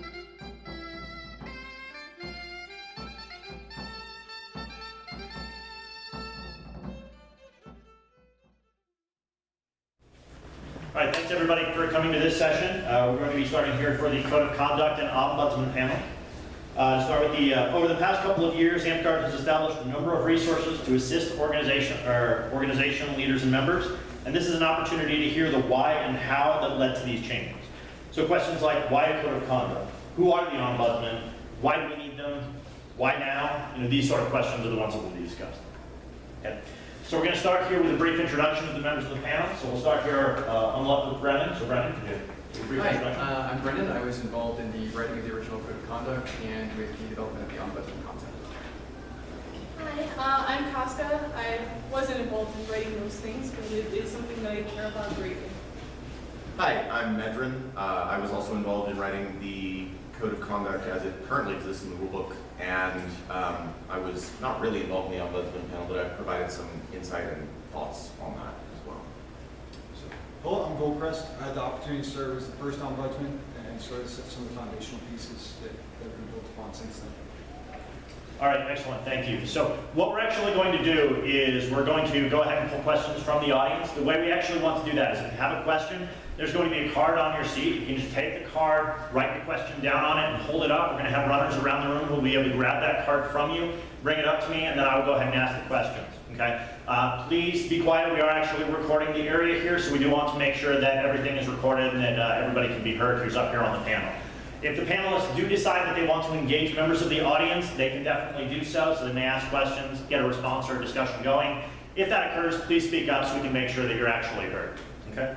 All right, thanks everybody for coming to this session. We're going to be starting here for the Code of Conduct and Ombudsman panel. To start with over the past couple of years, Amtgard has established a number of resources to assist organizational leaders and members, and this is an opportunity to hear the why and how that led to these changes. So questions like, why a Code of Conduct? Who are the Ombudsman? Why do we need them? Why now? These sort of questions are the ones that will be discussed. Okay. So we're going to start here with a brief introduction of the members of the panel. So we'll start here on the left with Brennon. So Brennon, could you do a brief introduction? Hi, I'm Brennon. I was involved in the writing of the original Code of Conduct and with the development of the Ombudsman concept. Hi, I'm Casca. I wasn't involved in writing those things, but it is something that I care about greatly. Hi, I'm Medryn. I was also involved in writing the Code of Conduct as it currently exists in the rulebook, and I was not really involved in the Ombudsman panel, but I provided some insight and thoughts on that as well. Hello, I'm GoldCrest. I had the opportunity to serve as the first Ombudsman and sort of set some of the foundational pieces that have been built upon since then. All right, excellent, thank you. So what we're actually going to do is we're going to go ahead and pull questions from the audience. The way we actually want to do that is if you have a question, there's going to be a card on your seat. You can just take the card, write the question down on it, and hold it up. We're going to have runners around the room who will be able to grab that card from you, bring it up to me, and then I will go ahead and ask the questions, okay? Please be quiet. We are actually recording the area here, so we do want to make sure that everything is recorded and that everybody can be heard who's up here on the panel. If the panelists do decide that they want to engage members of the audience, they can definitely do so they may ask questions, get a response or a discussion going. If that occurs, please speak up so we can make sure that you're actually heard, okay?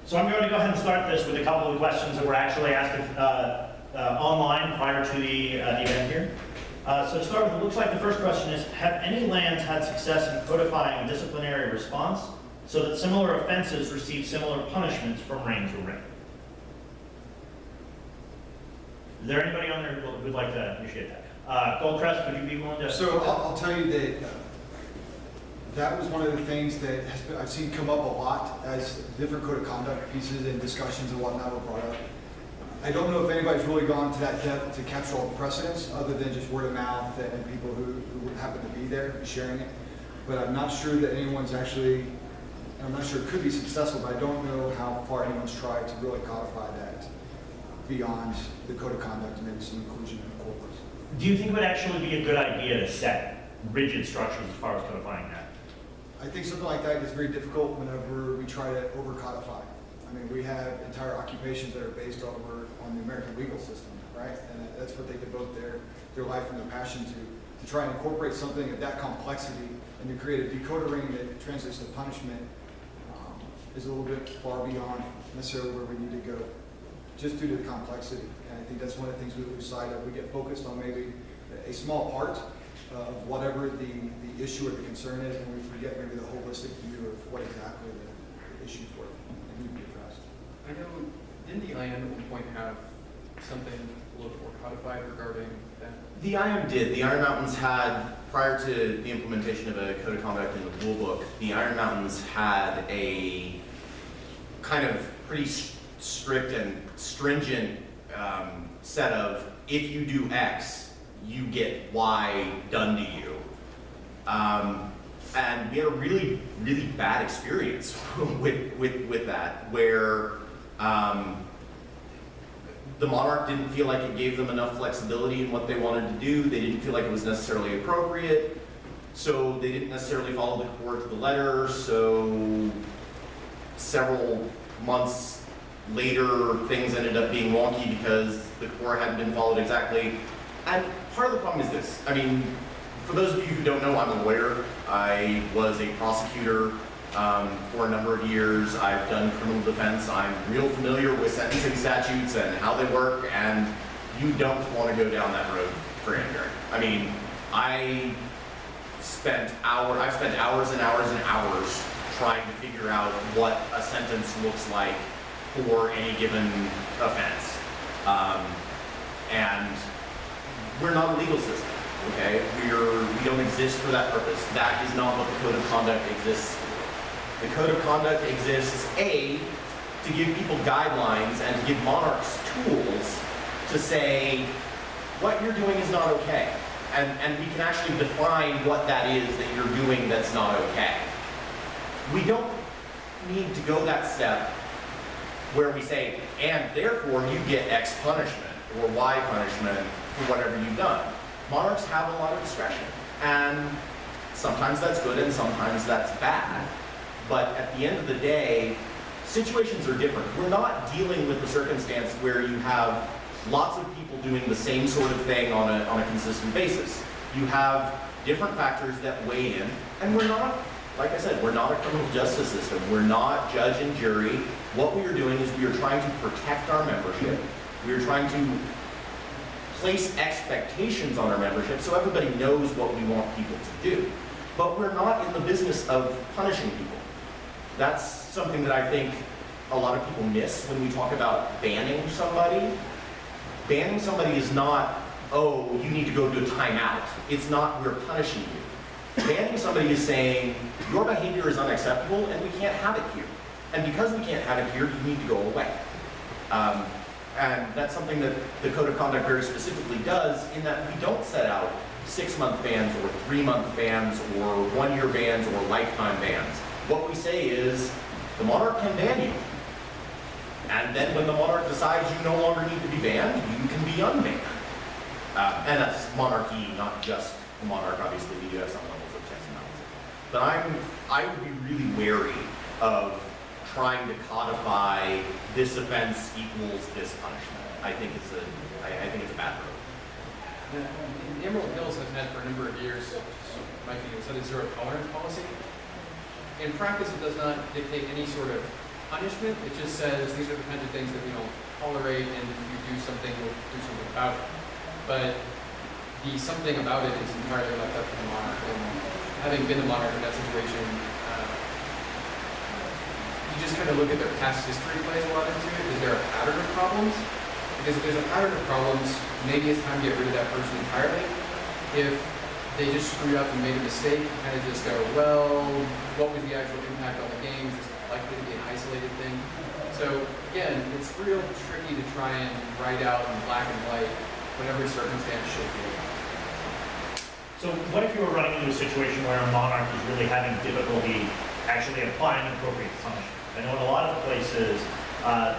So I'm going to go ahead and start this with a couple of questions that were actually asked online prior to the event here. So to start with, it looks like the first question is, have any lands had success in codifying a disciplinary response so that similar offenses receive similar punishments from reign to reign? Is there anybody on there who would like to initiate that? GoldCrest, would you be willing to? So I'll tell you that that was one of the things that I've seen come up a lot as different Code of Conduct pieces and discussions and whatnot were brought up. I don't know if anybody's really gone to that depth to capture all the precedents other than just word of mouth and people who happen to be there and sharing it. But I'm not sure that anyone's actually, I'm not sure it could be successful, but I don't know how far anyone's tried to really codify that beyond the Code of Conduct and maybe some inclusion in the corpus. Do you think it would actually be a good idea to set rigid structures as far as codifying that? I think something like that is very difficult whenever we try to over-codify. I mean, we have entire occupations that are based on the American legal system, right? And that's what they devote their life and their passion to try and incorporate something of that complexity and to create a decoder ring that translates to punishment is a little bit far beyond necessarily where we need to go, just due to the complexity. And I think that's one of the things we lose sight of. We get focused on maybe a small part of whatever the issue or the concern is, and we forget maybe the holistic view of what exactly the issues were and need to be addressed. I know, didn't the IM at one point have something a little bit more codified regarding that? The IM did. The Iron Mountains had, prior to the implementation of a Code of Conduct in the rulebook, the Iron Mountains had a kind of pretty strict and stringent set of, if you do X, you get Y done to you. And we had a really, really bad experience with that, where the monarch didn't feel like it gave them enough flexibility in what they wanted to do. They didn't feel like it was necessarily appropriate, so they didn't necessarily follow the court to the letter. So several months later, things ended up being wonky because the core hadn't been followed exactly. And part of the problem is this. I mean, for those of you who don't know, I'm a lawyer. I was a prosecutor for a number of years. I've done criminal defense. I'm real familiar with sentencing statutes and how they work, and you don't want to go down that road for Amtgard. I mean, I've spent hours and hours and hours trying to figure out what a sentence looks like for any given offense. And we're not a legal system, okay? We don't exist for that purpose. That is not what the Code of Conduct exists for. The Code of Conduct exists, A, to give people guidelines and to give monarchs tools to say, what you're doing is not okay. And we can actually define what that is that you're doing that's not okay. We don't need to go that step where we say, and therefore you get X punishment or Y punishment for whatever you've done. Monarchs have a lot of discretion, and sometimes that's good and sometimes that's bad. But at the end of the day, situations are different. We're not dealing with the circumstance where you have lots of people doing the same sort of thing on a consistent basis. You have different factors that weigh in, and we're not, like I said, we're not a criminal justice system. We're not judge and jury. What we are doing is we are trying to protect our membership. We are trying to place expectations on our membership so everybody knows what we want people to do. But we're not in the business of punishing people. That's something that I think a lot of people miss when we talk about banning somebody. Banning somebody is not, oh, you need to go to a timeout. It's not, we're punishing you. Banning somebody is saying, your behavior is unacceptable and we can't have it here. And because we can't have it here, you need to go away. And that's something that the Code of Conduct very specifically does, in that we don't set out 6-month bans or 3-month bans or 1-year bans or lifetime bans. What we say is, the monarch can ban you. And then when the monarch decides you no longer need to be banned, you can be unbanned. And that's monarchy, not just the monarch. Obviously, we do have some levels of checks and balances. But I would be really wary of trying to codify this offense equals this punishment. I think it's a bad road. The Emerald Hills has had for a number of years, Mike, you said a zero tolerance policy. In practice, it does not dictate any sort of punishment. It just says these are the kinds of things that we don't tolerate, and if you do something, we'll do something about it. But the something about it is entirely left up to the monarch. And having been the monarch in that situation, you just kind of look at their past history plays a lot into it. Is there a pattern of problems? Because if there's a pattern of problems, maybe it's time to get rid of that person entirely. If they just screwed up and made a mistake, kind of just go, well, what was the actual impact on the games? Is it likely to be an isolated thing? So again, it's real tricky to try and write out in black and white what every circumstance should be. So what if you were running into a situation where a monarch is really having difficulty actually applying appropriate punishment? I know in a lot of places,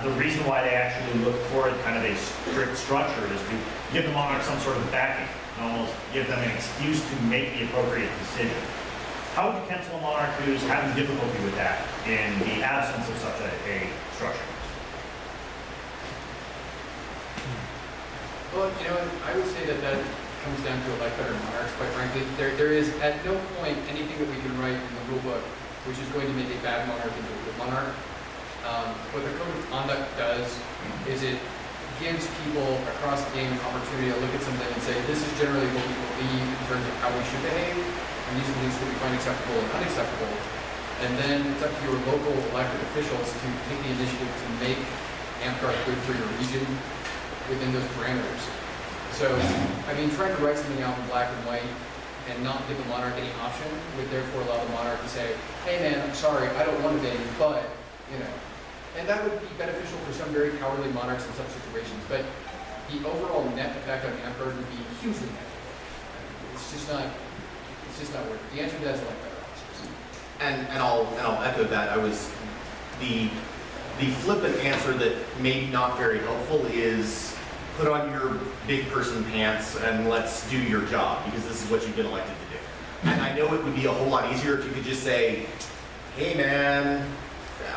the reason why they actually look for kind of a strict structure is to give the monarch some sort of backing, and almost give them an excuse to make the appropriate decision. How would you counsel a monarch who's having difficulty with that in the absence of such a structure? Well, you know, I would say that comes down to elect better monarchs, quite frankly. There is at no point anything that we can write in the rule book which is going to make a bad monarch into a good monarch. What the Code of Conduct does is it gives people across the game an opportunity to look at something and say, this is generally what we believe in terms of how we should behave, and these are things that we find acceptable and unacceptable. And then it's up to your local elected officials to take the initiative to make Amtgard good for your region within those parameters. So, I mean, trying to write something out in black and white and not give the monarch any option would therefore allow the monarch to say, hey man, I'm sorry, I don't want to ban you, but, you know. And that would be beneficial for some very cowardly monarchs in some situations, but the overall net effect on Amtgard would be hugely negative. It's just not worth it. The answer to that is like better officers. And I'll echo that. The flippant answer that may be not very helpful is put on your big person pants and let's do your job, because this is what you've been elected to do. And I know it would be a whole lot easier if you could just say, hey man,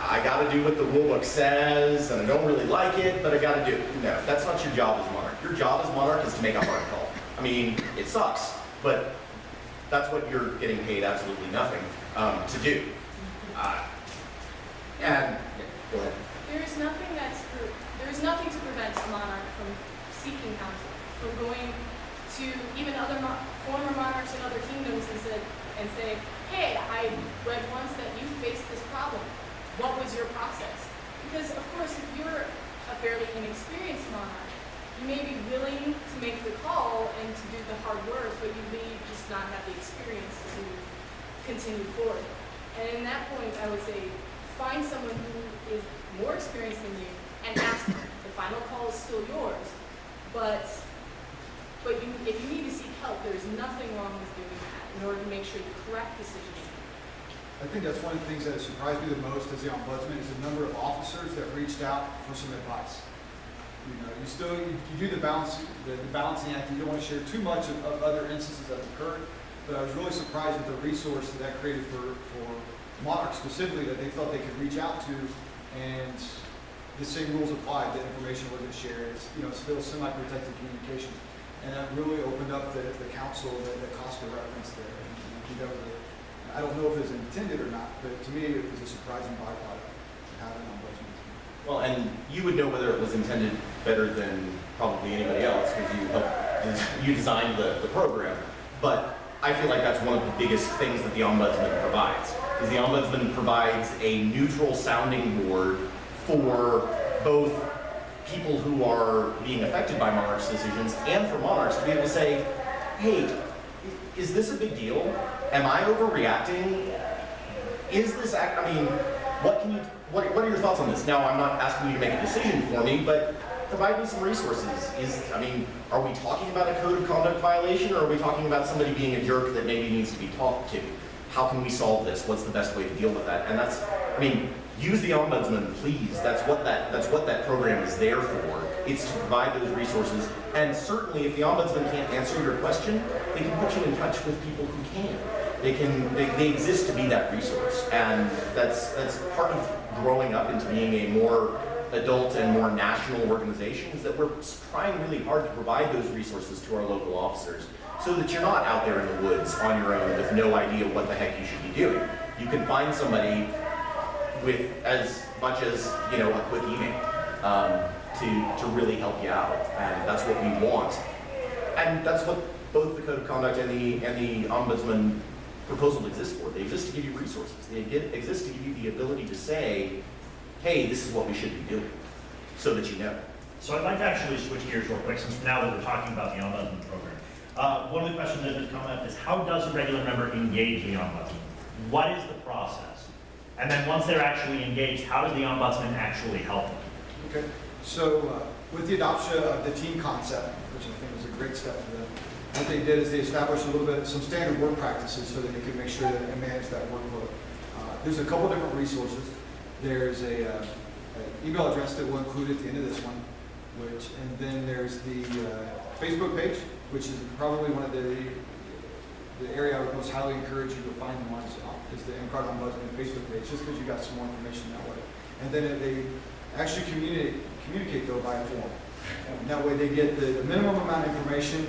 I gotta do what the rule book says, and I don't really like it, but I gotta do it. No, that's not your job as monarch. Your job as monarch is to make a hard call. I mean, it sucks, but that's what you're getting paid absolutely nothing to do. And go ahead. There is nothing to prevent a monarch from seeking counsel, from going to even other former monarchs in other kingdoms and say, hey, I read once that you faced this problem. What was your process? Because of course, if you're a fairly inexperienced monarch, you may be willing to make the call and to do the hard work, but you may just not have the experience to continue forward. And in that point, I would say, find someone who is more experienced than you, and ask them. The final call is still yours, but if you need to seek help, there's nothing wrong with doing that in order to make sure the correct decision is made. I think that's one of the things that has surprised me the most as the ombudsman is the number of officers that reached out for some advice. You know, you do the balancing act. You don't want to share too much of other instances that occurred, but I was really surprised with the resource that created for monarchs specifically that they felt they could reach out to, and the same rules applied. The information wasn't shared. It's, you know, still semi-protected communications, and that really opened up the council that Casca referenced there. And I think that was I don't know if it was intended or not, but to me it was a surprising byproduct of having an ombudsman. Well, and you would know whether it was intended better than probably anybody else because you designed the program. But I feel like that's one of the biggest things that the ombudsman provides. Is the ombudsman provides a neutral sounding board for both people who are being affected by monarchs' decisions and for monarchs to be able to say, hey, is this a big deal? Am I overreacting? Is this act, I mean, what are your thoughts on this? Now, I'm not asking you to make a decision for me, but provide me some resources. Are we talking about a code of conduct violation, or are we talking about somebody being a jerk that maybe needs to be talked to? How can we solve this? What's the best way to deal with that? And that's, I mean, use the ombudsman, please. That's what that program is there for. It's to provide those resources. And certainly, if the ombudsman can't answer your question, they can put you in touch with people who can. They exist to be that resource, and that's part of growing up into being a more adult and more national organization, is that we're trying really hard to provide those resources to our local officers so that you're not out there in the woods on your own with no idea what the heck you should be doing. You can find somebody with as much as, you know, a quick email to really help you out, and that's what we want. And that's what both the Code of Conduct and the Ombudsman proposal exist for. They exist to give you resources. They exist to give you the ability to say, hey, this is what we should be doing, so that you know. So I'd like to actually switch gears real quick, since now that we're talking about the Ombudsman program. One of the questions that has come up is, how does a regular member engage the Ombudsman? What is the process? And then once they're actually engaged, how does the Ombudsman actually help them? Okay, so with the adoption of the team concept, which I think was a great step for them, what they did is they established a little bit, some standard work practices so that they could make sure that and manage that workload. There's a couple different resources. There's an email address that we'll include at the end of this one, and then there's the Facebook page, which is probably one of the area I would most highly encourage you to find them on, is the Amtgard Ombudsman Facebook page, just because you got some more information that way. And then they actually communicate though by form. And that way they get the minimum amount of information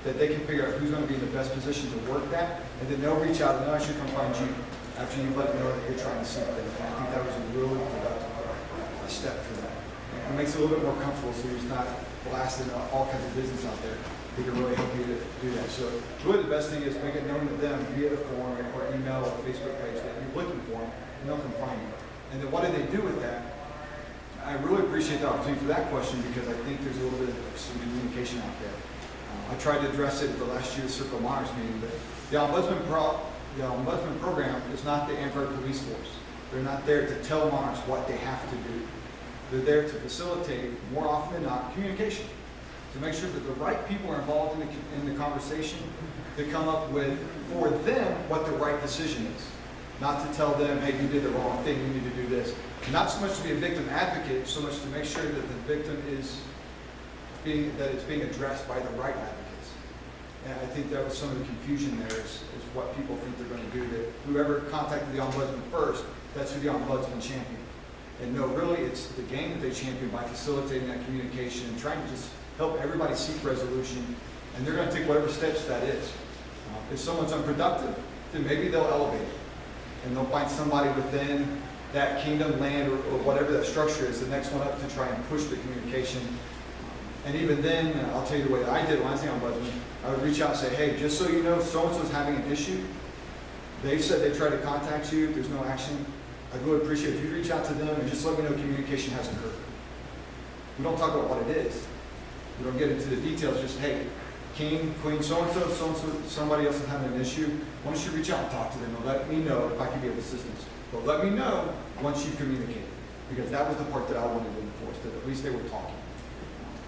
that they can figure out who's going to be in the best position to work that, and then they'll reach out and they'll actually come find you after you let them know that you're trying to seek them. And I think that was a really productive step for that. It makes it a little bit more comfortable so you're not blasting all kinds of business out there. They can really help you to do that. So really the best thing is make it known to them via the form or email or Facebook page that you're looking for them, and they'll come find you. And then what do they do with that? I really appreciate the opportunity for that question, because I think there's a little bit of some communication out there. I tried to address it at the last year's Circle of Monarchs meeting, but the Ombudsman program is not the Amtgard police force. They're not there to tell monarchs what they have to do. They're there to facilitate, more often than not, communication, to make sure that the right people are involved in the conversation, to come up with, for them, what the right decision is. Not to tell them, hey, you did the wrong thing, you need to do this. Not so much to be a victim advocate, so much to make sure that the victim is it's being addressed by the right advocates. And I think that was some of the confusion there is what people think they're going to do, that whoever contacted the Ombudsman first, that's who the Ombudsman championed. And no, really, it's the game that they champion by facilitating that communication and trying to just help everybody seek resolution. And they're going to take whatever steps that is. If someone's unproductive, then maybe they'll elevate it. And they'll find somebody within that kingdom, land, or whatever that structure is, the next one up to try and push the communication. And even then, I'll tell you the way that I did when I was the Ombudsman, I would reach out and say, hey, just so you know, so-and-so's having an issue. They've said they tried to contact you, there's no action. I'd really appreciate it if you reach out to them and just let me know communication hasn't occurred. We don't talk about what it is. We don't get into the details, just, hey, king, queen, so-and-so, somebody else is having an issue. Why don't you reach out and talk to them and let me know if I can be of assistance. But let me know once you've communicated. because that was the part that I wanted to enforce, that at least they were talking.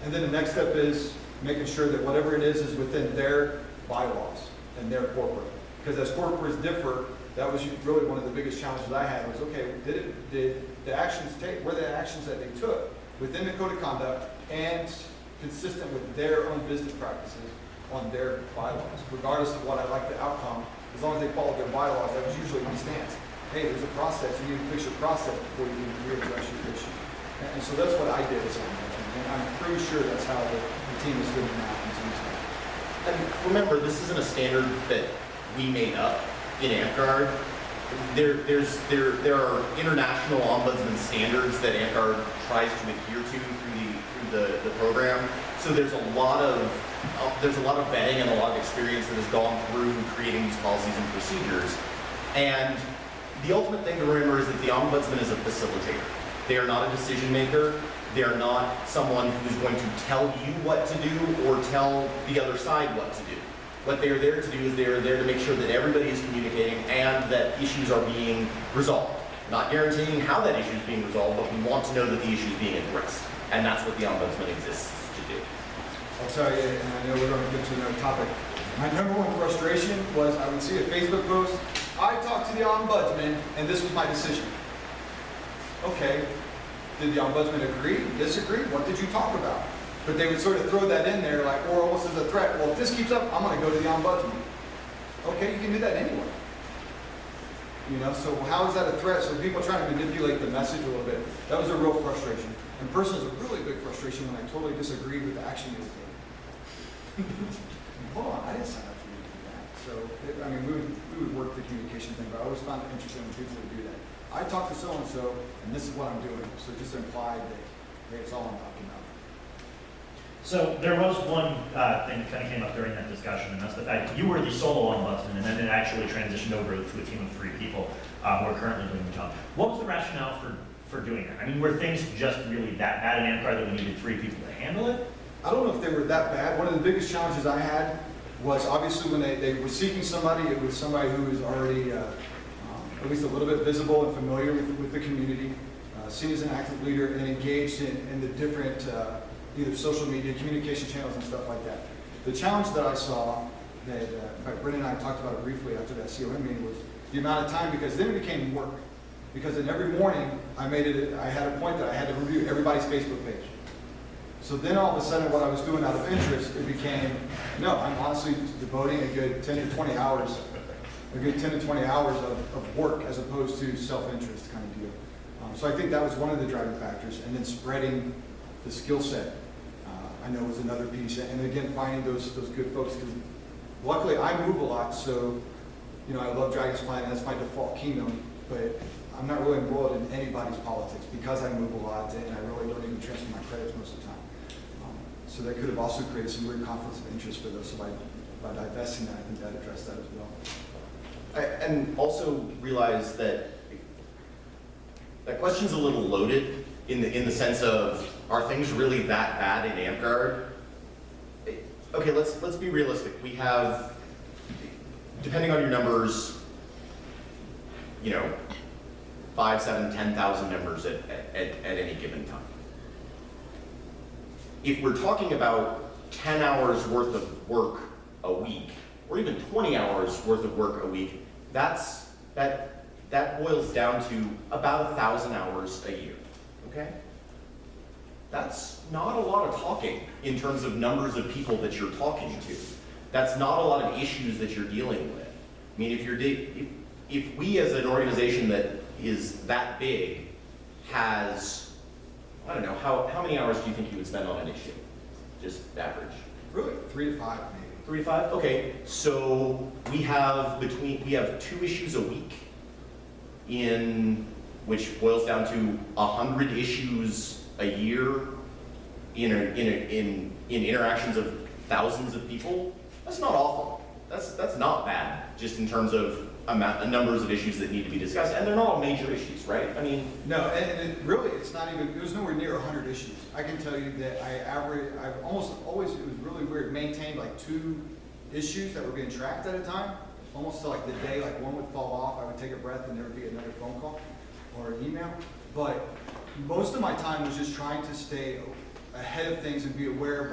And then the next step is making sure that whatever it is within their bylaws and their corporate. Because as corporates differ, that was really one of the biggest challenges I had was, okay, did the actions were the actions that they took within the code of conduct and consistent with their own business practices on their bylaws, regardless of what I like the outcome, as long as they followed their bylaws, that was usually my stance. Hey, there's a process, you need to fix your process before you can readdress your issue. And so that's what I did as an ombudsman, and I'm pretty sure that's how the team is doing now. And remember, this isn't a standard that we made up in Amtgard. There are international ombudsman standards that Amtgard tries to adhere to through the program. So there's a lot of vetting and a lot of experience that has gone through creating these policies and procedures. And the ultimate thing to remember is that the ombudsman is a facilitator. They are not a decision maker. They are not someone who's going to tell you what to do or tell the other side what to do. What they are there to do is they are there to make sure that everybody is communicating and that issues are being resolved. Not guaranteeing how that issue is being resolved, but we want to know that the issue is being addressed. And that's what the ombudsman exists to do. I'll tell you, and I know we're going to get to another topic. My number one frustration was I would see a Facebook post, I talked to the ombudsman and this was my decision. Okay, did the ombudsman agree, disagree? What did you talk about? But they would sort of throw that in there like, or almost as a threat. Well, if this keeps up, I'm going to go to the ombudsman. Okay, you can do that anyway. You know, so how is that a threat? So people trying to manipulate the message a little bit. That was a real frustration. And personally, it was a really big frustration when I totally disagreed with the action you were taking. Hold on, I didn't sign up for you to do that. So, I mean, we would work the communication thing, but I always found it interesting when people would do that. I talked to so-and-so, and this is what I'm doing. So just implied that, hey, it's all I'm talking about. So there was one thing that kind of came up during that discussion, and that's the fact that you were the solo ombudsman, and then it actually transitioned over to a team of 3 people who are currently doing the job. What was the rationale for doing that? I mean, were things just really that bad in Amtgard that we needed 3 people to handle it? I don't know if they were that bad. One of the biggest challenges I had was obviously when they were seeking somebody, it was somebody who was already at least a little bit visible and familiar with the community, seen as an active leader and engaged in the different either social media, communication channels and stuff like that. The challenge that I saw, that Brennon and I talked about it briefly after that COM meeting, was the amount of time, because then it became work. Because then every morning I had a point that I had to review everybody's Facebook page. So then all of a sudden what I was doing out of interest, it became, no, I'm honestly devoting a good 10 to 20 hours, of work as opposed to self-interest kind of deal. So I think that was one of the driving factors. And then spreading the skill set, I know was another piece. And again, finding those good folks. Because luckily I move a lot, so you know I love Dragon's Plan, and that's my default kingdom. But I'm not really embroiled in anybody's politics because I move a lot, and I really don't even transfer my credits most of the time. So that could have also created some weird conflicts of interest for those. So by divesting that, I think that addressed that as well. And also realize that that question's a little loaded in the sense of, are things really that bad in Amtgard? Okay, let's be realistic. We have, depending on your numbers, you know, 5, 7, 10,000 members at any given time. If we're talking about 10 hours worth of work a week, or even 20 hours worth of work a week, that boils down to about 1,000 hours a year, okay? That's not a lot of talking in terms of numbers of people that you're talking to. That's not a lot of issues that you're dealing with. I mean, if we as an organization that is that big has, I don't know, how many hours do you think you would spend on an issue? Just average. Really, 3 to 5 maybe. 3 to 5? Okay, so we have 2 issues a week, which boils down to 100 issues a year in interactions of thousands of people. That's not awful. That's not bad, just in terms of numbers of issues that need to be discussed, and they're not all major issues, right? I mean, no, and really, it's not even. It was nowhere near 100 issues. I can tell you that I've almost always. It was really weird. Maintained like 2 issues that were being tracked at a time, almost to like the day. Like one would fall off, I would take a breath, and there would be another phone call or an email. But most of my time was just trying to stay ahead of things and be aware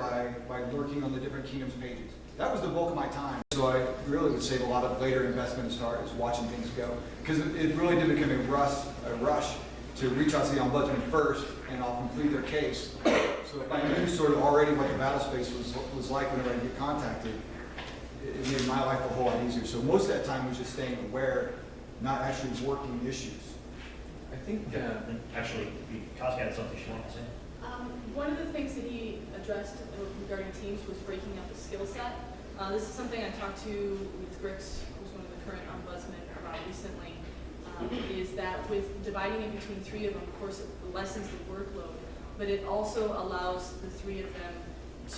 by lurking on the different kingdoms pages. That was the bulk of my time. So I really would save a lot of later investment as far as watching things go. Because it really did become a rush to reach out to the ombudsman first and I'll complete their case. So if I knew sort of already what the battle space was like whenever I get contacted, it made my life a whole lot easier. So most of that time was just staying aware, not actually working issues. I think, Actually, Casca had something she wanted to say. One of the things that he addressed regarding teams was breaking up the skill set. This is something I talked to with Grix, who's one of the current ombudsmen, about recently, is that with dividing it between three of them, of course, it lessens the workload, but it also allows the three of them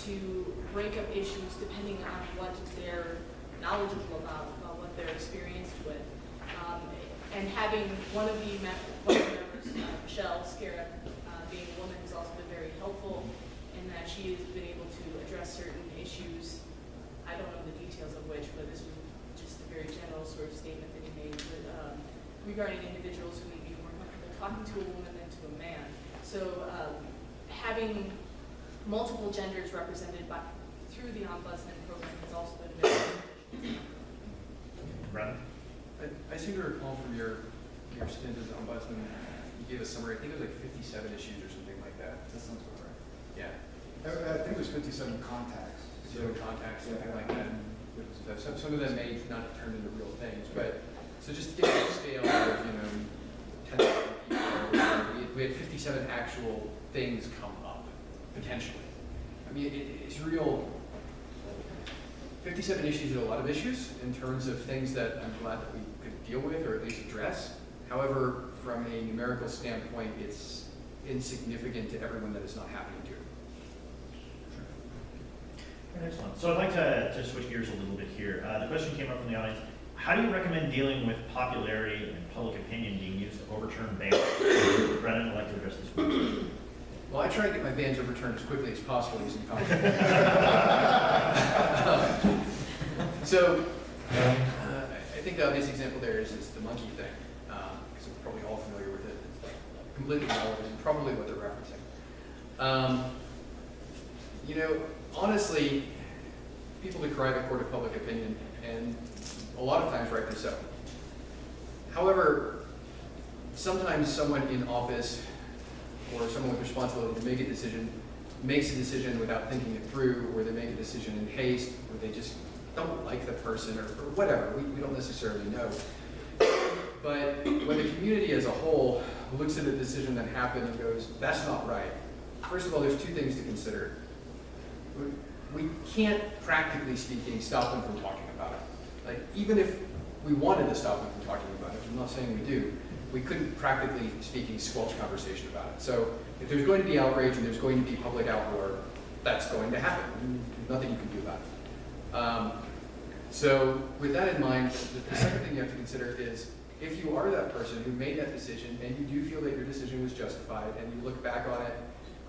to break up issues depending on what they're knowledgeable about what they're experienced with. And having one of the members, Michelle Scarab, being a woman, has also been very helpful in that she has been able to address certain issues. I don't know the details of which, but this was just a very general sort of statement that he made regarding individuals who may be more comfortable talking to a woman than to a man. So having multiple genders represented through the Ombudsman Program has also been very beneficial. Brennon? I seem to recall from your stint as ombudsman, you gave a summary, I think it was like 57 issues or something like that. That sounds about right. Yeah. I think there's 57 contacts. Zero contacts, something like that. Some of them may not turn into real things, but, so just to get a scale of, 10,000 people, we had 57 actual things come up, potentially. I mean, it's real. 57 issues are a lot of issues in terms of things that I'm glad that we could deal with or at least address. However, from a numerical standpoint, it's insignificant to everyone that it's not happening to. Excellent. So I'd like to switch gears a little bit here. The question came up from the audience. How do you recommend dealing with popularity and public opinion being used to overturn bans? Brennan, I'd like to address this one. Well, I try to get my bans overturned as quickly as possible using content. So, I think the obvious example there is the monkey thing, because we're probably all familiar with it. It's completely relevant and probably what they're referencing. Honestly, people decry the court of public opinion, and a lot of times rightly so. However, sometimes someone in office or someone with responsibility to make a decision makes a decision without thinking it through, or they make a decision in haste, or they just don't like the person, or whatever. We don't necessarily know. But when the community as a whole looks at a decision that happened and goes, that's not right, first of all, there's two things to consider. We can't, practically speaking, stop them from talking about it. Like, even if we wanted to stop them from talking about it, I'm not saying we do, we couldn't, practically speaking, squelch conversation about it. So if there's going to be outrage and there's going to be public outroar, that's going to happen. There's nothing you can do about it. So with that in mind, the second thing you have to consider is, if you are that person who made that decision and you do feel that your decision was justified, and you look back on it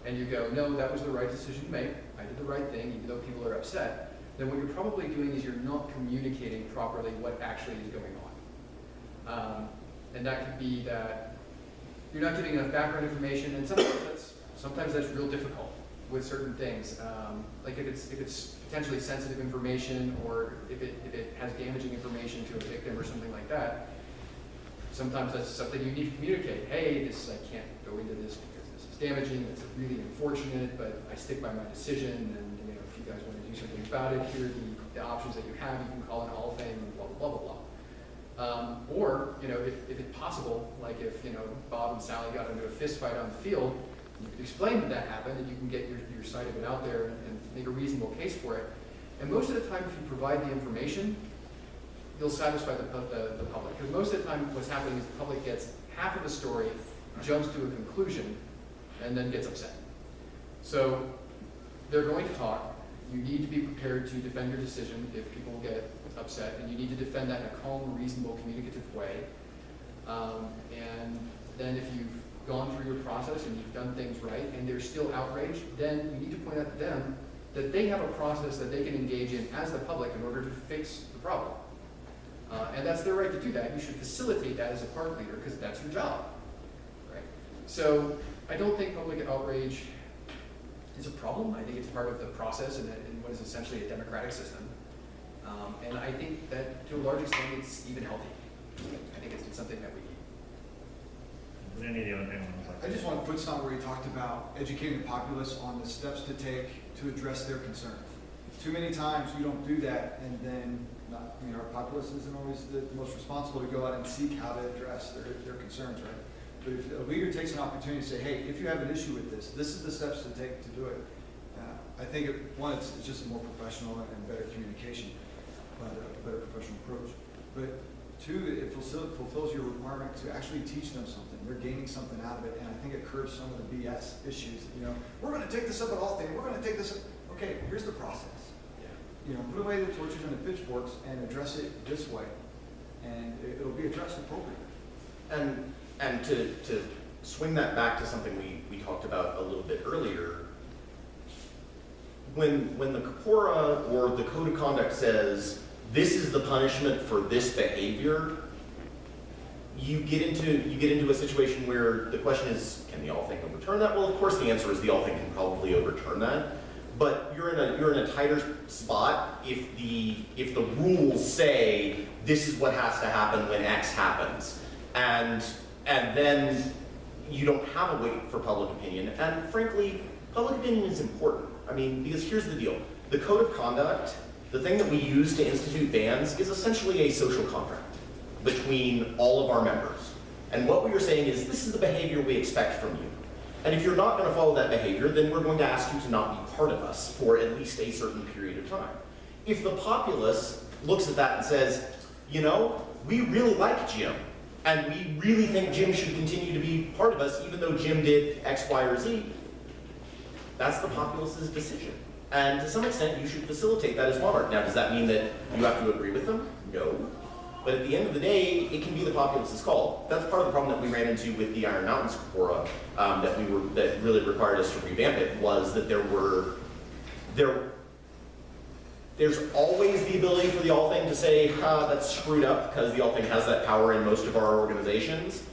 and you go, no, that was the right decision to make, I did the right thing, even though people are upset, then what you're probably doing is you're not communicating properly what actually is going on. And that could be that you're not giving enough background information, and sometimes that's real difficult with certain things. Like if it's potentially sensitive information, or if it has damaging information to a victim or something like that, sometimes that's something you need to communicate. Hey, I can't go into this because this is damaging, it's really unfortunate, but I stick by my decision, and if you guys want to do something about it, here are the options that you have. You can call an all thing, blah, blah, blah, blah, blah. Or, if it's possible, like if, Bob and Sally got into a fist fight on the field, you could explain that happened, and you can get your side of it out there and make a reasonable case for it. And most of the time, if you provide the information, you'll satisfy the public. Because most of the time, what's happening is the public gets half of the story, jumps to a conclusion, and then gets upset. So they're going to talk. You need to be prepared to defend your decision if people get upset, and you need to defend that in a calm, reasonable, communicative way. And then if you've gone through your process and you've done things right and they're still outraged, then you need to point out to them that they have a process that they can engage in as the public in order to fix the problem. And that's their right to do that. You should facilitate that as a park leader because that's your job. Right? So I don't think public outrage is a problem. I think it's part of the process in what is essentially a democratic system. And I think that to a large extent it's even healthy. I think it's something that we need. Would any of the other panelists like I to- just want to foot stomp where you talked about educating the populace on the steps to take to address their concerns. Too many times you don't do that, and then our populace isn't always the most responsible to go out and seek how to address their concerns, right? But if a leader takes an opportunity to say, hey, if you have an issue with this, this is the steps to take to do it. I think it's just a more professional and better communication, but a better professional approach. But two, it fulfills your requirement to actually teach them something. They're gaining something out of it, and I think it curbs some of the BS issues. We're going to take this up at all things. We're going to take this up. Okay, here's the process. Put away the torches and the pitchforks and address it this way, and it'll be addressed appropriately. And to swing that back to something we talked about a little bit earlier, when the Corpora or the Code of Conduct says, this is the punishment for this behavior, you get into a situation where the question is, can the all thing overturn that? Well, of course the answer is the all thing can probably overturn that. But you're in a tighter spot if the rules say this is what has to happen when X happens, and then you don't have a weight for public opinion. And frankly, public opinion is important. I mean, because here's the deal: the Code of Conduct, the thing that we use to institute bans, is essentially a social contract between all of our members. And what we are saying is, this is the behavior we expect from you. And if you're not going to follow that behavior, then we're going to ask you to not be part of us for at least a certain period of time. If the populace looks at that and says, we really like Jim, and we really think Jim should continue to be part of us, even though Jim did X, Y, or Z, that's the populace's decision. And to some extent, you should facilitate that as monarch. Now, does that mean that you have to agree with them? No. But at the end of the day, it can be the populace's call. That's part of the problem that we ran into with the Iron Mountains Corpora that really required us to revamp it, was that there's always the ability for the all thing to say, that's screwed up, because the all thing has that power in most of our organizations.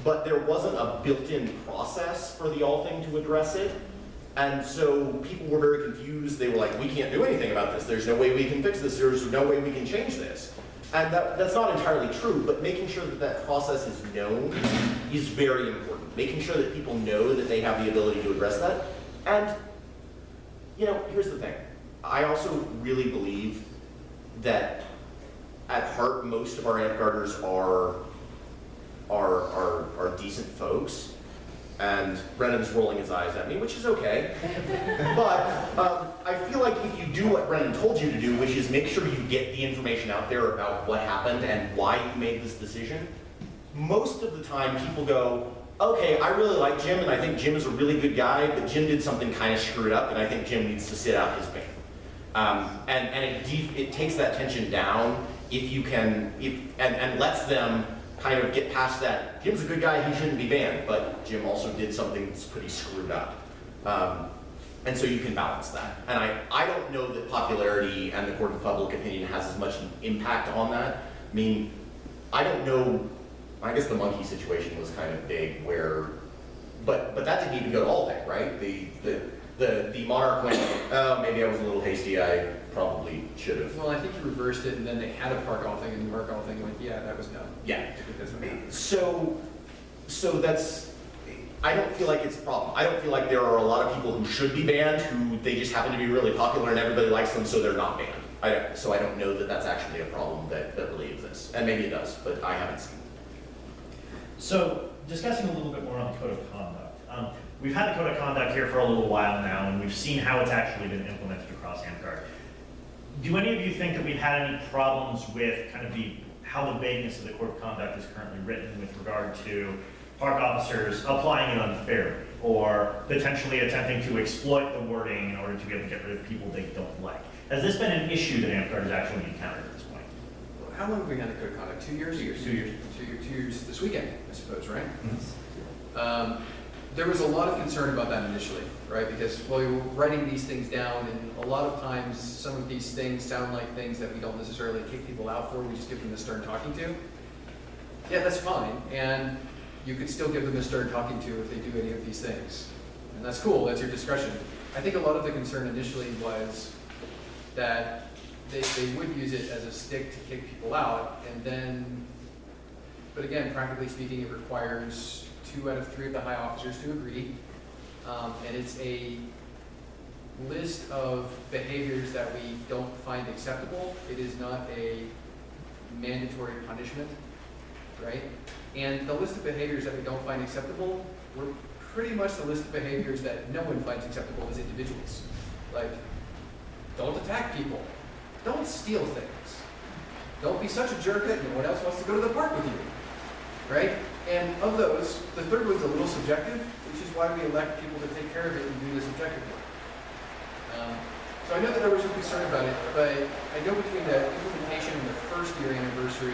But there wasn't a built-in process for the all thing to address it. And so people were very confused. They were like, we can't do anything about this. There's no way we can fix this. There's no way we can change this. And that's not entirely true, but making sure that that process is known is very important. Making sure that people know that they have the ability to address that. And, here's the thing. I also really believe that at heart, most of our Amtgarders are decent folks. And Brennon's rolling his eyes at me, which is okay. But I feel like if you do what Brennon told you to do, which is make sure you get the information out there about what happened and why you made this decision, most of the time people go, okay, I really like Jim, and I think Jim is a really good guy, but Jim did something kind of screwed up, and I think Jim needs to sit out his ban. And it takes that tension down if you can, and lets them kind of get past that. Jim's a good guy, he shouldn't be banned, but Jim also did something that's pretty screwed up. And so you can balance that. And I don't know that popularity and the court of public opinion has as much impact on that. I mean, I don't know, I guess the monkey situation was kind of big where, but that didn't even go to all thing, right? The monarch went, oh, maybe I was a little hasty, I probably should have. Well, I think you reversed it, and then they had a park all thing, and the park all thing went, yeah, that was no. Yeah. Because So that's, I don't feel like it's a problem. I don't feel like there are a lot of people who should be banned who they just happen to be really popular and everybody likes them, so they're not banned. So I don't know that that's actually a problem that really exists. And maybe it does, but I haven't seen it. So, discussing a little bit more on the Code of Conduct. We've had the Code of Conduct here for a little while now, and we've seen how it's actually been implemented across Amtgard. Do any of you think that we've had any problems with kind of how the vagueness of the Code of Conduct is currently written with regard to park officers applying it unfairly, or potentially attempting to exploit the wording in order to be able to get rid of people they don't like? Has this been an issue that Amtgard has actually encountered at this point? how long have we had the Code of Conduct? 2 years? 2 years. 2 years. 2 years this weekend, I suppose, right? Mm-hmm. There was a lot of concern about that initially, right? Because while we were writing these things down, and a lot of times some of these things sound like things that we don't necessarily kick people out for, we just give them the stern talking to. Yeah, that's fine. And you could still give them a stern talking to if they do any of these things. And that's cool, that's your discretion. I think a lot of the concern initially was that they would use it as a stick to kick people out, and then, but again, practically speaking, it requires 2 out of 3 of the high officers to agree. And it's a list of behaviors that we don't find acceptable. It is not a mandatory punishment, right? And the list of behaviors that we don't find acceptable were pretty much the list of behaviors that no one finds acceptable as individuals. Like, don't attack people. Don't steal things. Don't be such a jerk that no one else wants to go to the park with you, right? And of those, the third one's a little subjective, which is why we elect people to take care of it and do this objectively. So I know that there was some concern about it, but I know between the implementation and the first year anniversary,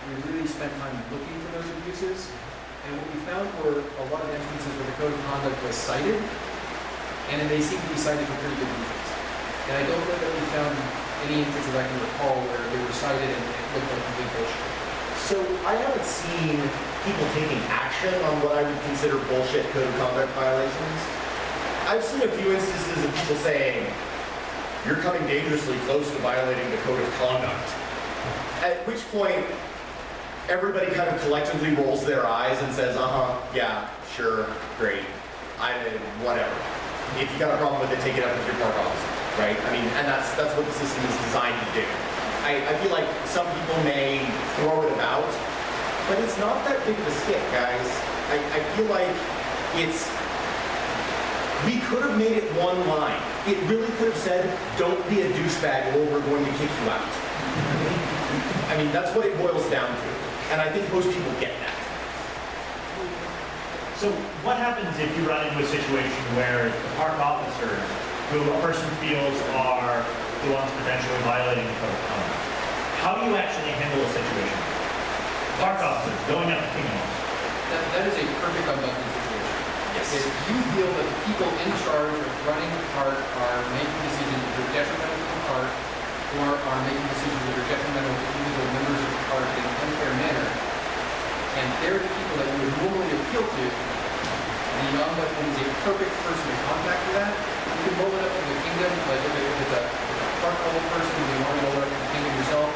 we really spent time looking for those abuses. And what we found were a lot of instances where the code of conduct was cited, and then they seemed to be cited for pretty good reasons. And I don't know that we found any instances I can recall where they were cited and it looked like complete bullshit. So I haven't seen people taking action on what I would consider bullshit code of conduct violations. I've seen a few instances of people saying, you're coming dangerously close to violating the code of conduct. At which point, everybody kind of collectively rolls their eyes and says, yeah, sure, great, whatever. If you got a problem with it, take it up with your park officer, right? I mean, and that's what the system is designed to do. I feel like some people may throw it about, but it's not that big of a stick, guys. I feel like we could have made it one line. It really could have said, don't be a douchebag or we're going to kick you out. I mean, that's what it boils down to. And I think most people get that. So what happens if you run into a situation where the park officers, who a person feels are the ones potentially violating the code of conduct? How do you actually handle a situation? Park officers going up to kingdoms. That is a perfect ombudsman situation. Yes. If you feel that the people in charge of running the park are making decisions that are detrimental to the park, or are making decisions that are detrimental to individual members of the park in an unfair manner, and they're the people that you would normally appeal to, the ombudsman is a perfect person to contact for that. You can roll it up to the kingdom, like if it's a park level person and you want to roll it up to the kingdom yourself,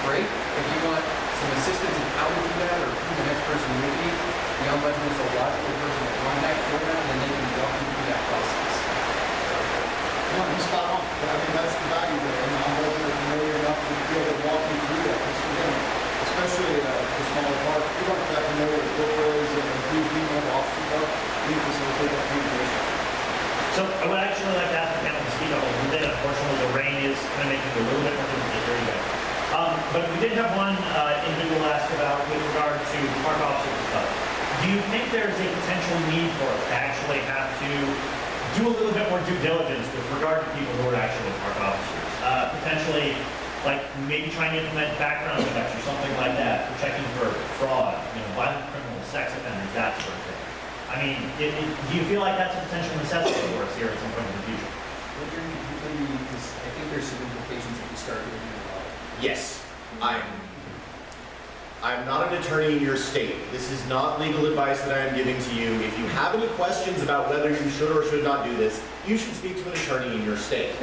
great. If you want some assistance in how to do that or who the next person would be, the ombudsman is a logical person to contact for that, and then they can walk you through that process. No, you're spot on. I mean, that's the value there, and I'm hoping they're familiar enough to be able to walk you through that. Because again, especially the smaller parks, we aren't that familiar with workflows and who people and officers are. We facilitate that communication. So I would actually like to ask the panel to speak up a little bit. Unfortunately, the rain is kind of making it a little bit more difficult. There you go. But we did have one individual ask about with regard to park officers and stuff. Do you think there's a potential need for us to actually have to do a little bit more due diligence with regard to people who are actually park officers? Potentially, like maybe trying to implement background checks or something like that, for checking for fraud, violent criminals, sex offenders, that sort of thing. I mean, do you feel like that's a potential necessity for us here at some point in the future? I think there's some implications if you start doing that. Yes, I'm not an attorney in your state. This is not legal advice that I am giving to you. If you have any questions about whether you should or should not do this, you should speak to an attorney in your state.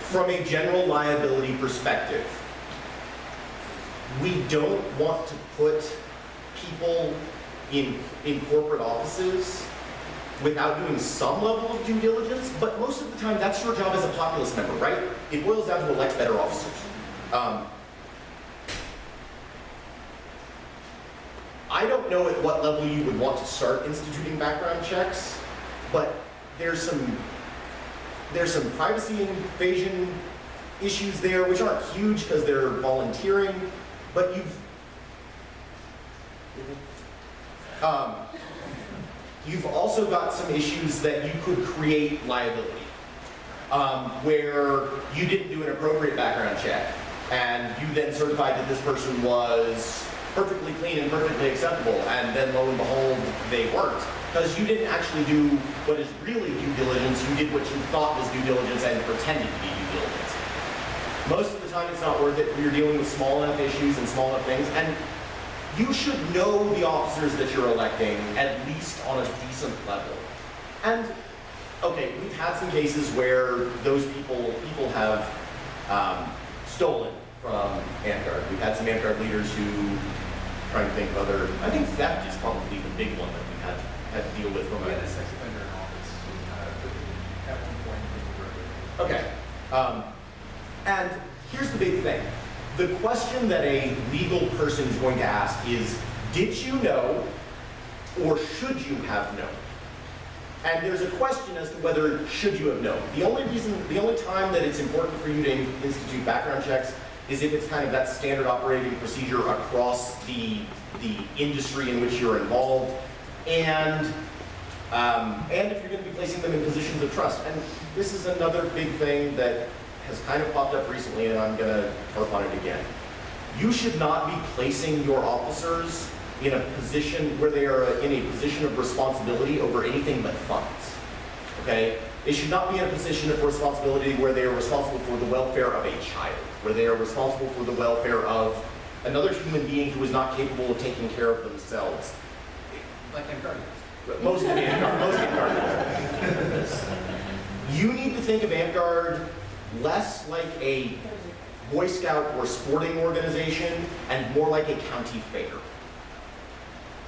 From a general liability perspective, we don't want to put people in corporate offices without doing some level of due diligence, but most of the time that's your job as a populace member, right? It boils down to elect better officers. I don't know at what level you would want to start instituting background checks, but there's some privacy invasion issues there, which aren't huge because they're volunteering, but you've also got some issues that you could create liability, where you didn't do an appropriate background check, and you then certified that this person was perfectly clean and perfectly acceptable, and then lo and behold, they weren't. Because you didn't actually do what is really due diligence, you did what you thought was due diligence and pretended to be due diligence. Most of the time it's not worth it when you're dealing with small enough issues and small enough things, and you should know the officers that you're electing at least on a decent level. And, okay, we've had some cases where those people have stolen from Amtgard. We've had some Amtgard leaders who, trying to think of other, I think theft is probably the big one that we've had to deal with from We had a... a sex offender in office at one point in the program. Okay. And here's the big thing. The question that a legal person is going to ask is, did you know or should you have known? And there's a question as to whether should you have known. The only time that it's important for you to institute background checks is if it's kind of that standard operating procedure across the industry in which you're involved, and if you're going to be placing them in positions of trust. And this is another big thing that has kind of popped up recently, and I'm going to harp on it again. You should not be placing your officers in a position where they are in a position of responsibility over anything but funds, okay? They should not be in a position of responsibility where they are responsible for the welfare of a child, where they are responsible for the welfare of another human being who is not capable of taking care of themselves. Like Amtgard. Most of Amtgard. You need to think of Amtgard less like a Boy Scout or sporting organization and more like a county fair.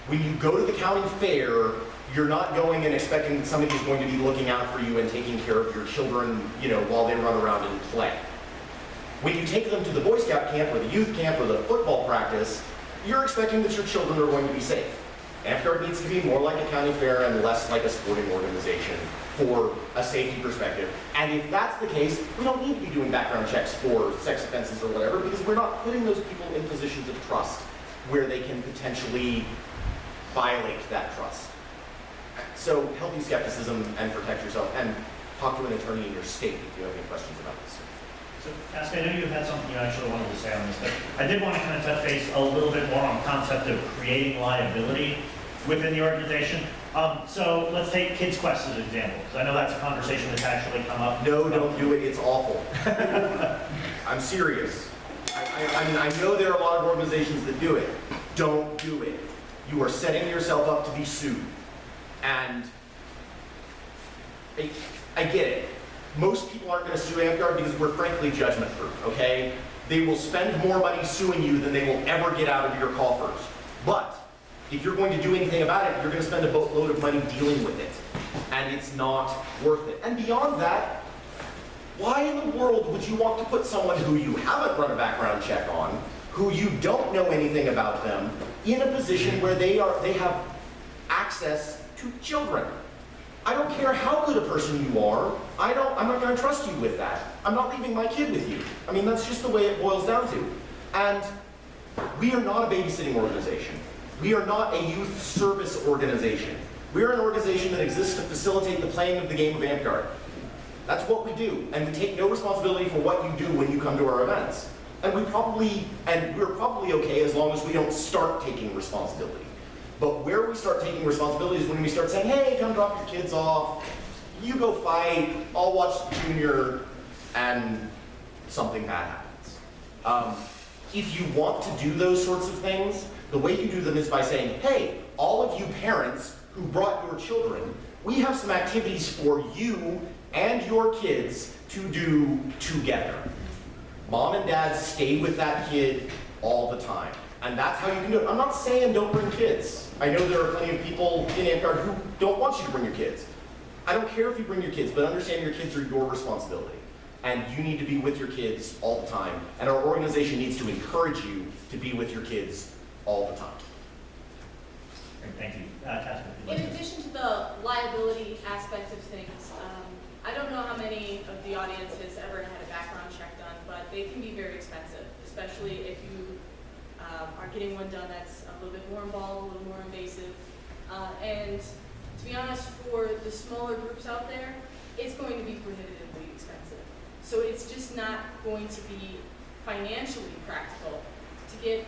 When you go to the county fair, you're not going and expecting that somebody is going to be looking out for you and taking care of your children, you know, while they run around and play. When you take them to the Boy Scout camp or the youth camp or the football practice, you're expecting that your children are going to be safe. Amtgard needs to be more like a county fair and less like a sporting organization for a safety perspective. And if that's the case, we don't need to be doing background checks for sex offenses or whatever, because we're not putting those people in positions of trust where they can potentially violate that trust. So healthy skepticism and protect yourself, and talk to an attorney in your state if you have any questions about this. So, Casca, I know you had something you actually wanted to say on this, but I did want to kind of touch base a little bit more on the concept of creating liability within the organization. So let's take Kids Quest as an example, because I know that's a conversation that's actually come up. No, don't do it. It's awful. I'm serious. I mean, I know there are a lot of organizations that do it. Don't do it. You are setting yourself up to be sued. And I get it. Most people aren't going to sue Amtgard because we're frankly judgment-proof, okay? They will spend more money suing you than they will ever get out of your coffers. But if you're going to do anything about it, you're going to spend a boatload of money dealing with it. And it's not worth it. And beyond that, why in the world would you want to put someone who you haven't run a background check on, who you don't know anything about them, in a position where they have access to children? I don't care how good a person you are, I'm not going to trust you with that. I'm not leaving my kid with you. I mean, that's just the way it boils down to. And we are not a babysitting organization. We are not a youth service organization. We are an organization that exists to facilitate the playing of the game of Amtgard. That's what we do, and we take no responsibility for what you do when you come to our events. And we're probably okay as long as we don't start taking responsibility. But where we start taking responsibility is when we start saying, hey, come drop your kids off, you go fight, I'll watch Junior, and something bad happens. If you want to do those sorts of things, the way you do them is by saying, hey, all of you parents who brought your children, we have some activities for you and your kids to do together. Mom and dad stay with that kid all the time. And that's how you can do it. I'm not saying don't bring kids. I know there are plenty of people in Amtgard who don't want you to bring your kids. I don't care if you bring your kids, but understand your kids are your responsibility. And you need to be with your kids all the time. And our organization needs to encourage you to be with your kids all the time. Great, thank you. Casca, if you'd like In to- addition to the liability aspect of things, I don't know how many of the audience has ever had a background check done, but they can be very expensive, especially if you are getting one done that's a little bit more involved, a little more invasive. And to be honest, for the smaller groups out there, it's going to be prohibitively expensive. So it's just not going to be financially practical to get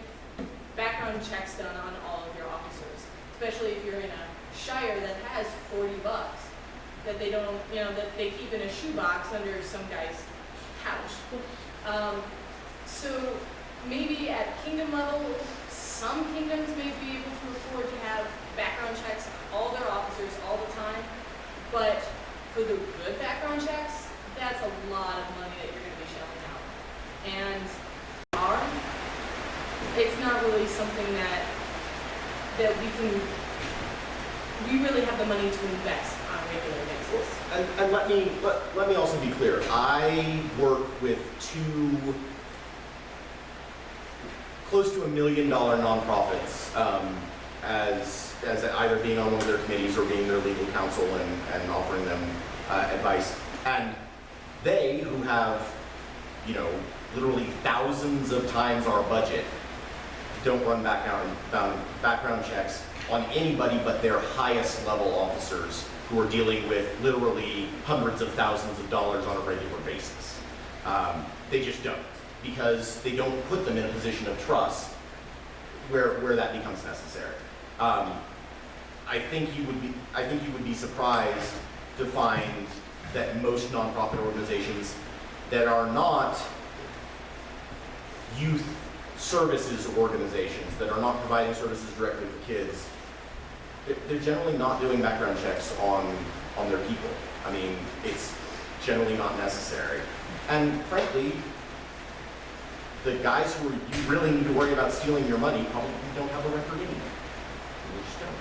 background checks done on all of your officers, especially if you're in a shire that has $40 that they don't, that they keep in a shoebox under some guy's couch. So maybe at kingdom level, some kingdoms may be able to afford to have background checks on all their officers all the time, but for the good background checks, that's a lot of money that you're going to be shelling out. And it's not really something that we really have the money to invest on a regular basis. And let me also be clear. I work with two close to $1 million nonprofits as either being on one of their committees or being their legal counsel and offering them advice. And they, who have, literally thousands of times our budget, don't run background checks on anybody but their highest level officers who are dealing with literally hundreds of thousands of dollars on a regular basis. They just don't, because they don't put them in a position of trust where that becomes necessary. I think you would be surprised to find that most nonprofit organizations that are not youth services organizations, that are not providing services directly for kids, they're generally not doing background checks on their people. I mean, it's generally not necessary. And frankly, the guys who you really need to worry about stealing your money probably don't have a record anyway. They just don't.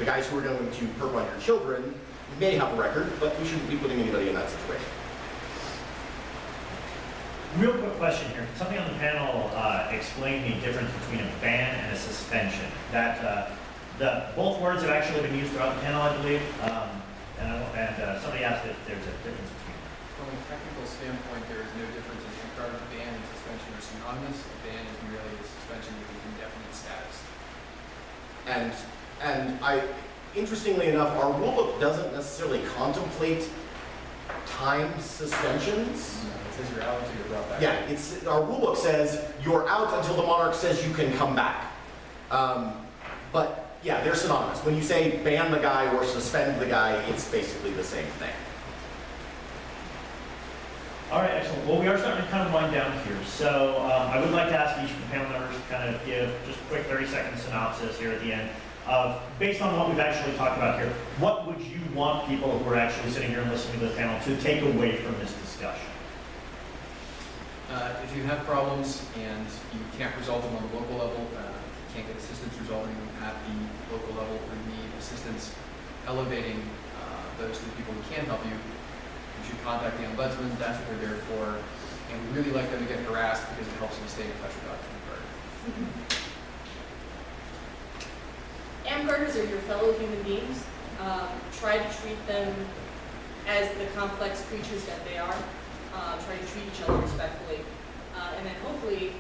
The guys who are going to perp on your children may have a record, but we shouldn't be putting anybody in that situation. Real quick question here. Somebody on the panel explain the difference between a ban and a suspension. Both words have actually been used throughout the panel, I believe. And somebody asked if there's a difference between them. From a technical standpoint, there is no difference in regard to ban and suspension are synonymous. A ban is merely a suspension with an indefinite status. And interestingly enough, our rulebook doesn't necessarily contemplate timed suspensions. It says you're out until you're brought back. Yeah, our rulebook says you're out until the monarch says you can come back. But yeah, they're synonymous. When you say ban the guy or suspend the guy, it's basically the same thing. All right, excellent. Well, we are starting to kind of wind down here. So I would like to ask each of the panel members to kind of give just a quick 30-second synopsis here at the end of, based on what we've actually talked about here, what would you want people who are actually sitting here and listening to the panel to take away from this discussion? If you have problems and you can't resolve them on the local level, can't get assistance resolving them at the local level, or you need assistance elevating those to the people who can help you, you should contact the Ombudsman. That's what they're there for. And we really like them to get harassed because it helps them stay in touch with Amtgard. Amtgarders are your fellow human beings. Try to treat them as the complex creatures that they are. Try to treat each other respectfully. And then hopefully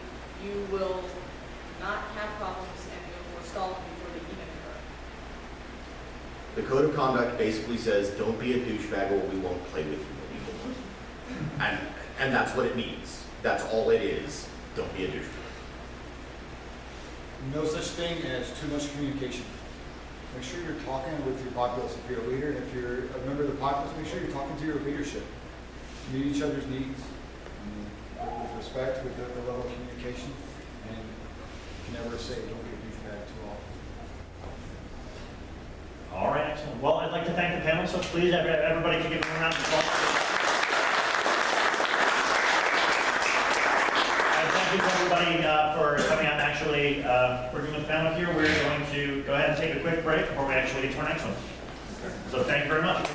you will not have problems and you'll forestall them before they even occur. The code of conduct basically says, don't be a douchebag or we won't play with you anymore. And that's what it means. That's all it is. Don't be a douchebag. No such thing as too much communication. Make sure you're talking with your populace if you're a leader, and if you're a member of the populace, make sure you're talking to your leadership. Meet each other's needs with respect, with the level of communication, and you can never say don't be a douchebag too often. All right, excellent. Well, I'd like to thank the panel, so please, everybody can give them a round of applause. And thank you to everybody for coming out and actually working with the panel here. We're going to go ahead and take a quick break before we actually get to our next one. So thank you very much.